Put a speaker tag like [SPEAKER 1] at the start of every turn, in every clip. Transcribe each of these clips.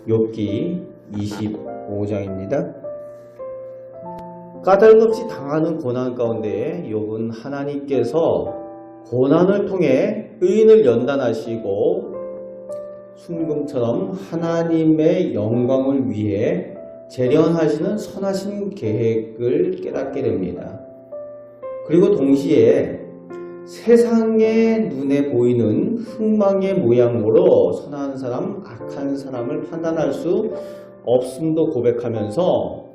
[SPEAKER 1] 욥기 25장입니다. 까닭없이 당하는 고난 가운데 욥은 하나님께서 고난을 통해 의인을 연단하시고 순금처럼 하나님의 영광을 위해 재련하시는 선하신 계획을 깨닫게 됩니다. 그리고 동시에 세상의 눈에 보이는 흑망의 모양으로 선한 사람, 악한 사람을 판단할 수 없음도 고백하면서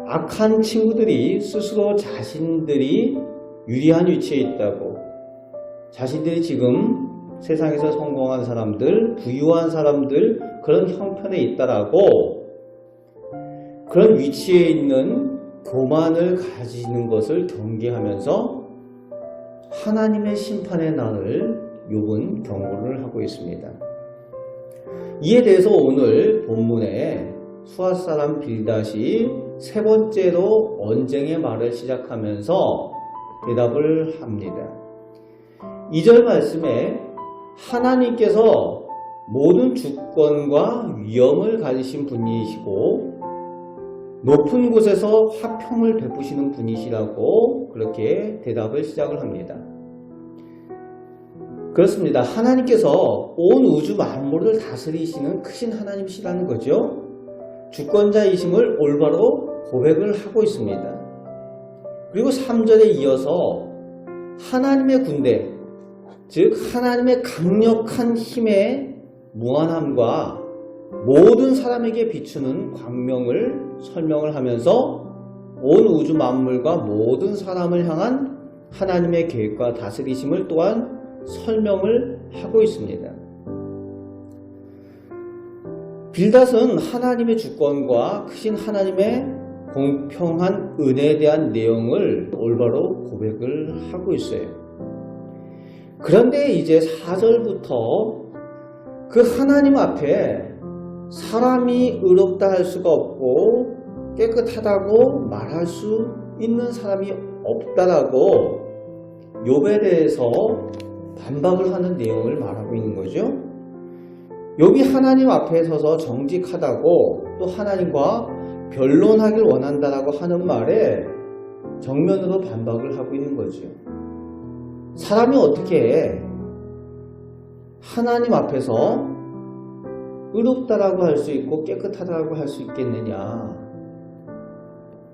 [SPEAKER 1] 악한 친구들이 스스로 자신들이 유리한 위치에 있다고, 자신들이 지금 세상에서 성공한 사람들, 부유한 사람들, 그런 형편에 있다라고 그런 위치에 있는 교만을 가지는 것을 경계하면서 하나님의 심판의 날을 욥은 경고를 하고 있습니다. 이에 대해서 오늘 본문에 수앗 사람 빌닷이 세 번째로 언쟁의 말을 시작하면서 대답을 합니다. 2절 말씀에 하나님께서 모든 주권과 위엄을 가지신 분이시고 높은 곳에서 화평을 베푸시는 분이시라고 그렇게 대답을 시작을 합니다. 그렇습니다. 하나님께서 온 우주 만물을 다스리시는 크신 하나님이시라는 거죠. 주권자이심을 올바로 고백을 하고 있습니다. 그리고 3절에 이어서 하나님의 군대, 즉 하나님의 강력한 힘의 무한함과 모든 사람에게 비추는 광명을 설명을 하면서 온 우주 만물과 모든 사람을 향한 하나님의 계획과 다스리심을 또한 설명을 하고 있습니다. 빌닷은 하나님의 주권과 크신 하나님의 공평한 은혜에 대한 내용을 올바로 고백을 하고 있어요. 그런데 이제 4절부터 그 하나님 앞에 사람이 의롭다 할 수가 없고 깨끗하다고 말할 수 있는 사람이 없다라고 욥에 대해서 반박을 하는 내용을 말하고 있는 거죠. 욥이 하나님 앞에 서서 정직하다고 또 하나님과 변론하길 원한다라고 하는 말에 정면으로 반박을 하고 있는 거죠. 사람이 어떻게 하나님 앞에서 의롭다라고 할 수 있고 깨끗하다고 할 수 있겠느냐,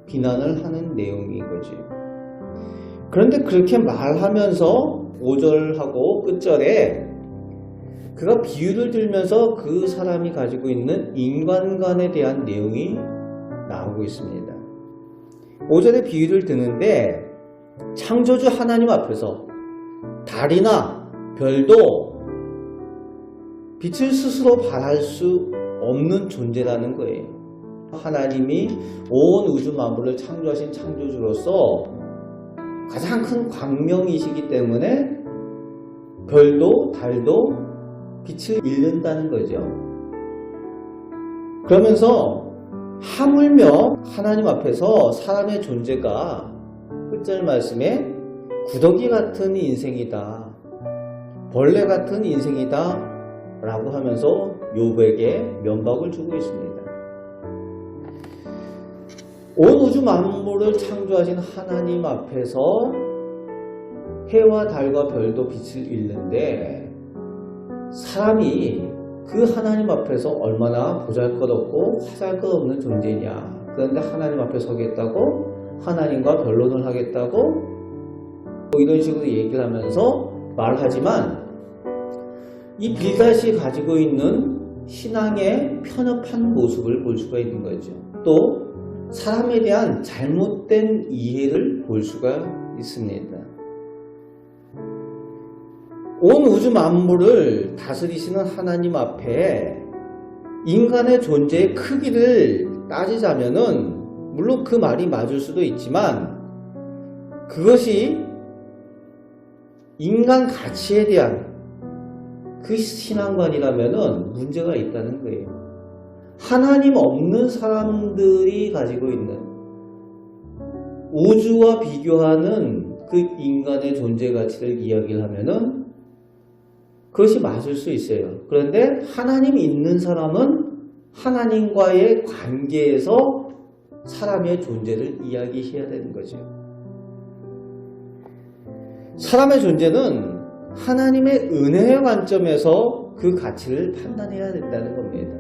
[SPEAKER 1] 비난을 하는 내용인 거지. 그런데 그렇게 말하면서 5절하고 끝절에 그가 비유를 들면서 그 사람이 가지고 있는 인간관에 대한 내용이 나오고 있습니다. 5절에 비유를 드는데 창조주 하나님 앞에서 달이나 별도 빛을 스스로 발할 수 없는 존재라는 거예요. 하나님이 온 우주 만물을 창조하신 창조주로서 가장 큰 광명이시기 때문에 별도 달도 빛을 잃는다는 거죠. 그러면서 하물며 하나님 앞에서 사람의 존재가 끝절 말씀에 구더기 같은 인생이다, 벌레 같은 인생이다 라고 하면서 욥에게 면박을 주고 있습니다. 온 우주 만물을 창조하신 하나님 앞에서 해와 달과 별도 빛을 잃는데 사람이 그 하나님 앞에서 얼마나 보잘것없고 화잘것없는 존재냐, 그런데 하나님 앞에 서겠다고, 하나님과 변론을 하겠다고 이런 식으로 얘기를 하면서 말하지만 이 빌닷이 가지고 있는 신앙의 편협한 모습을 볼 수가 있는 거죠. 또 사람에 대한 잘못된 이해를 볼 수가 있습니다. 온 우주 만물을 다스리시는 하나님 앞에 인간의 존재의 크기를 따지자면은 물론 그 말이 맞을 수도 있지만 그것이 인간 가치에 대한 그 신앙관이라면은 문제가 있다는 거예요. 하나님 없는 사람들이 가지고 있는 우주와 비교하는 그 인간의 존재 가치를 이야기를 하면은 그것이 맞을 수 있어요. 그런데 하나님이 있는 사람은 하나님과의 관계에서 사람의 존재를 이야기해야 되는 거죠. 사람의 존재는 하나님의 은혜의 관점에서 그 가치를 판단해야 된다는 겁니다.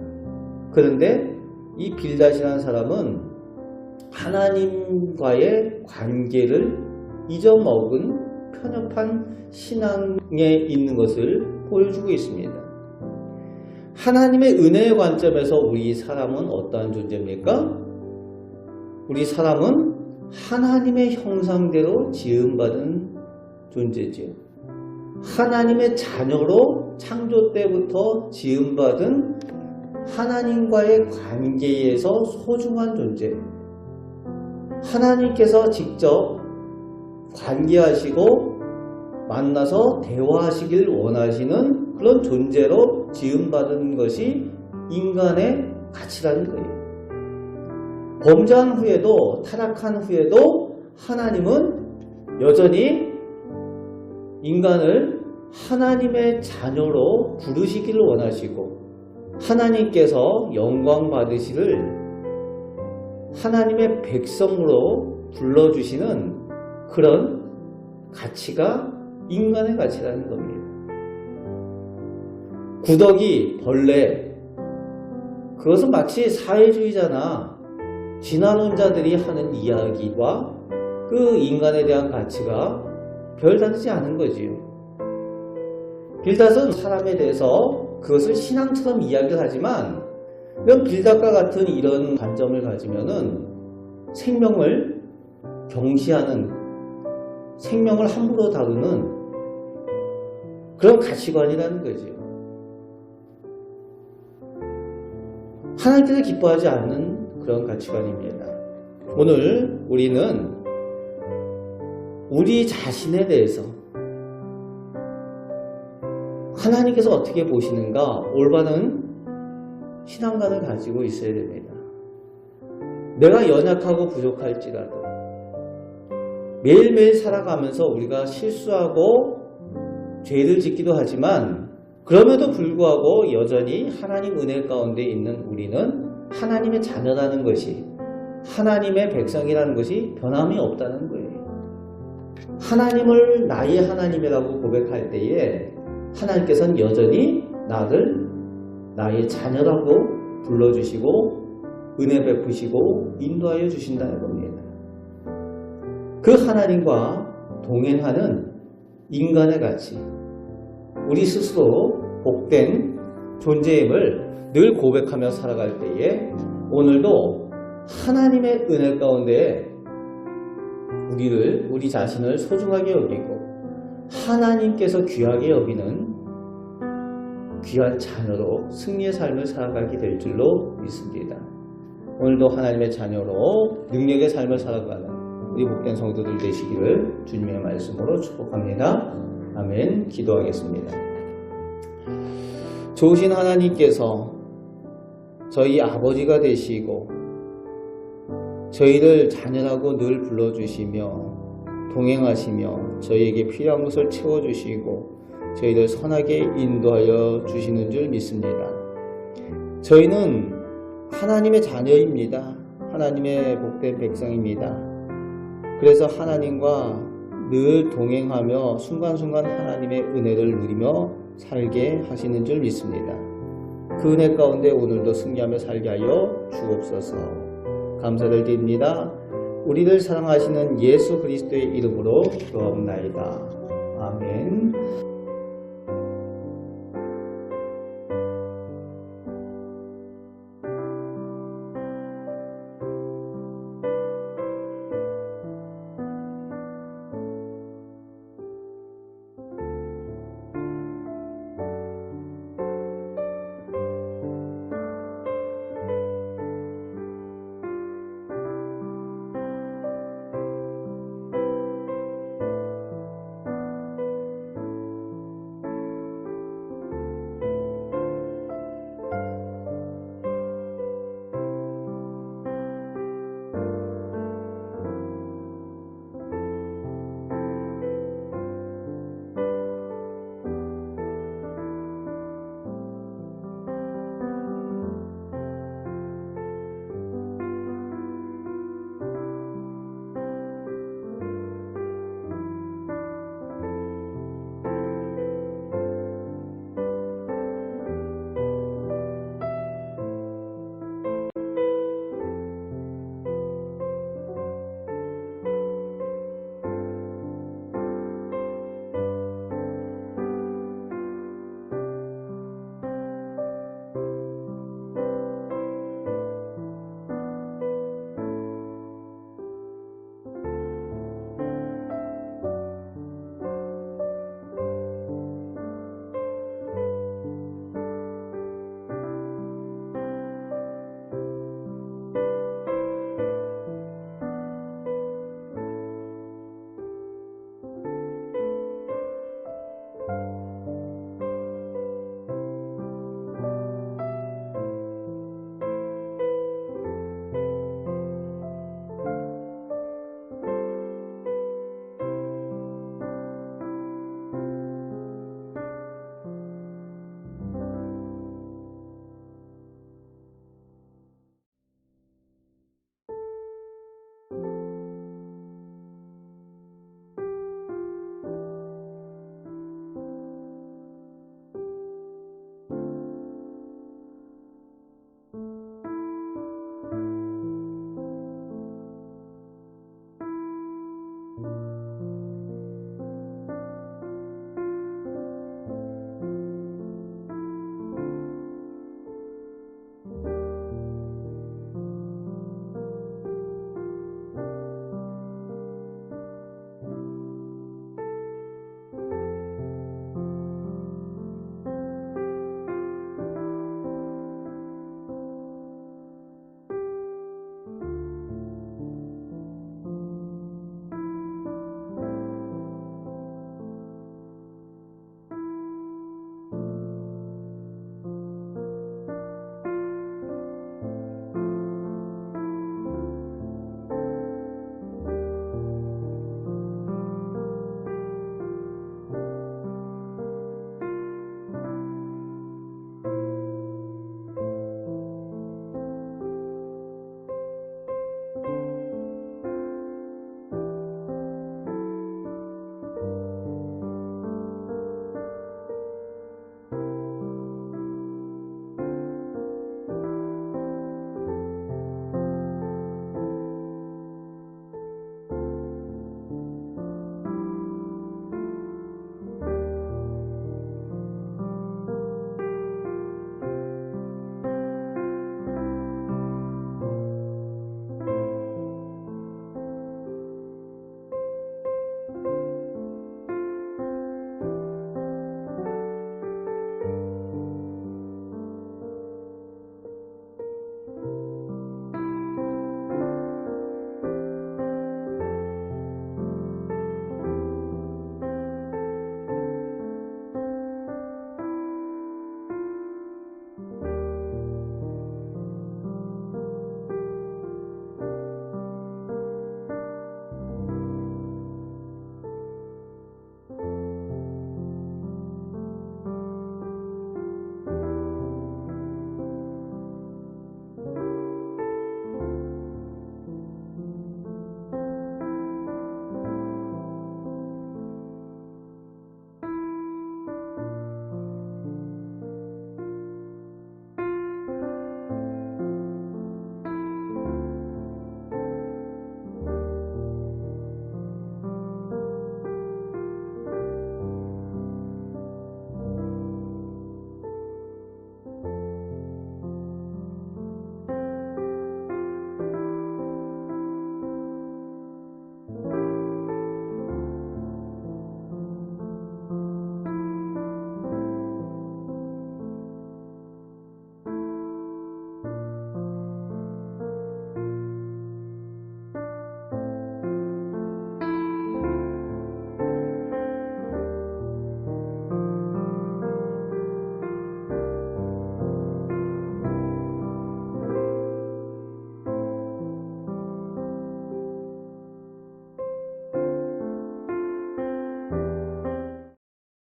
[SPEAKER 1] 그런데 이 빌닷이라는 사람은 하나님과의 관계를 잊어먹은 편협한 신앙에 있는 것을 보여주고 있습니다. 하나님의 은혜의 관점에서 우리 사람은 어떠한 존재입니까? 우리 사람은 하나님의 형상대로 지음받은 존재지요. 하나님의 자녀로 창조 때부터 지음받은 하나님과의 관계에서 소중한 존재. 하나님께서 직접 관계하시고 만나서 대화하시길 원하시는 그런 존재로 지음받은 것이 인간의 가치라는 거예요. 범죄한 후에도, 타락한 후에도 하나님은 여전히 인간을 하나님의 자녀로 부르시기를 원하시고, 하나님께서 영광 받으시를 하나님의 백성으로 불러주시는 그런 가치가 인간의 가치라는 겁니다. 구더기, 벌레, 그것은 마치 사회주의자나 진화론자들이 하는 이야기와 그 인간에 대한 가치가 별다르지 않은 거지요. 빌닷은 사람에 대해서 그것을 신앙처럼 이야기를 하지만, 이런 빌닷과 같은 이런 관점을 가지면은 생명을 경시하는, 생명을 함부로 다루는 그런 가치관이라는 거지요. 하나님께서 기뻐하지 않는 그런 가치관입니다. 오늘 우리는 우리 자신에 대해서 하나님께서 어떻게 보시는가 올바른 신앙관을 가지고 있어야 됩니다. 내가 연약하고 부족할지라도 매일매일 살아가면서 우리가 실수하고 죄를 짓기도 하지만, 그럼에도 불구하고 여전히 하나님 은혜 가운데 있는 우리는 하나님의 자녀라는 것이, 하나님의 백성이라는 것이 변함이 없다는 거예요. 하나님을 나의 하나님이라고 고백할 때에 하나님께서는 여전히 나를 나의 자녀라고 불러주시고 은혜 베푸시고 인도하여 주신다는 겁니다. 그 하나님과 동행하는 인간의 가치, 우리 스스로 복된 존재임을 늘 고백하며 살아갈 때에 오늘도 하나님의 은혜 가운데 우리 자신을 소중하게 여기고 하나님께서 귀하게 여기는 귀한 자녀로 승리의 삶을 살아가게 될 줄로 믿습니다. 오늘도 하나님의 자녀로 능력의 삶을 살아가는 우리 복된 성도들 되시기를 주님의 말씀으로 축복합니다. 아멘. 기도하겠습니다. 좋으신 하나님께서 저희 아버지가 되시고 저희를 자녀라고 늘 불러주시며 동행하시며 저희에게 필요한 것을 채워주시고 저희를 선하게 인도하여 주시는 줄 믿습니다. 저희는 하나님의 자녀입니다. 하나님의 복된 백성입니다. 그래서 하나님과 늘 동행하며 순간순간 하나님의 은혜를 누리며 살게 하시는 줄 믿습니다. 그 은혜 가운데 오늘도 승리하며 살게 하여 주옵소서. 감사를 드립니다. 우리를 사랑하시는 예수 그리스도의 이름으로 기도하옵나이다. 아멘.